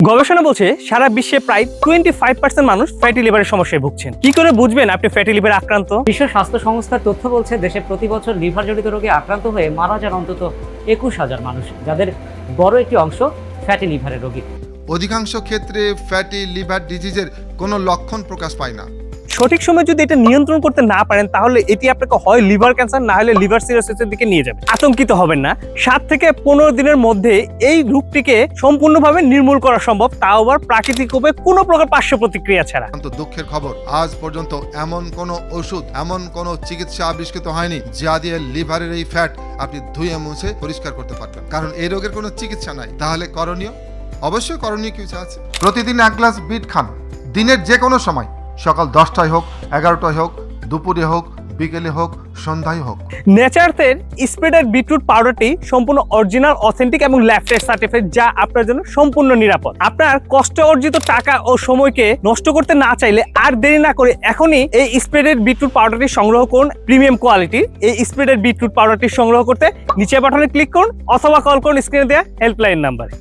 গবেষণা বলছে সারা বিশ্বে প্রায় 25% মানুষ ফ্যাটি লিভারের সমস্যায় ভুগছেন। কি করে বুঝবেন আপনি ফ্যাটি লিভারে আক্রান্ত? বিশ্ব স্বাস্থ্য সংস্থার তথ্য বলছে দেশে প্রতি বছর লিভার জনিত রোগে আক্রান্ত হয়ে মারা যান অন্তত 21,000 মানুষ, যাদের বড় একটি অংশ ফ্যাটি লিভারের রোগী। অধিকাংশ ক্ষেত্রে ফ্যাটি লিভার ডিজিজের কোনো লক্ষণ প্রকাশ পায় না। সঠিক সময় যদি এটা নিয়ন্ত্রণ করতে না পারেন তাহলে এটি আপনাকে হয় লিভার ক্যান্সার না হলে লিভার সিরোসিসের দিকে নিয়ে যাবে। আতঙ্কিত হবেন না, 7 থেকে 15 দিনের মধ্যে এই রোগটিকে সম্পূর্ণভাবে নির্মূল করা সম্ভব, তাও আবার প্রাকৃতিক উপায়ে কোনো প্রকার পার্শ্ব প্রতিক্রিয়া ছাড়া। কিন্তু দুঃখের খবর, আজ পর্যন্ত এমন কোনো ওষুধ, এমন কোনো চিকিৎসা আবিষ্কৃত হয়নি যা দিয়ে লিভারের এই ফ্যাট আপনি ধুয়ে মুছে পরিষ্কার করতে পারবেন। কারণ এই রোগের কোনো চিকিৎসা নাই। তাহলে করণীয়, অবশ্যই করণীয় কিছু আছে। প্রতিদিন 1 গ্লাস বিট খান, দিনের যে কোনো সময়, সকাল 10টায় হোক, 11টায় হোক, দুপুরে হোক, বিকেলে হোক, সন্ধ্যায় হোক। নেচারথের স্প্রেডেড বিটরুট পাউডারটি সম্পূর্ণ অরিজিনাল, অথেন্টিক এবং ল্যাব টেস্ট সার্টিফাইড, যা আপনার জন্য সম্পূর্ণ নিরাপদ। আপনার কষ্ট অর্জিত টাকা ও সময়কে নষ্ট করতে না চাইলে আর দেরি না করে এখনই এই স্প্রেডেড বিটরুট পাউডারটি সংগ্রহ করুন। প্রিমিয়াম কোয়ালিটির এই স্প্রেডেড বিটরুট পাউডারটি সংগ্রহ করতে নিচে বাটনে ক্লিক করুন অথবা কল করুন স্ক্রিনে দেওয়া হেল্পলাইন নাম্বারে।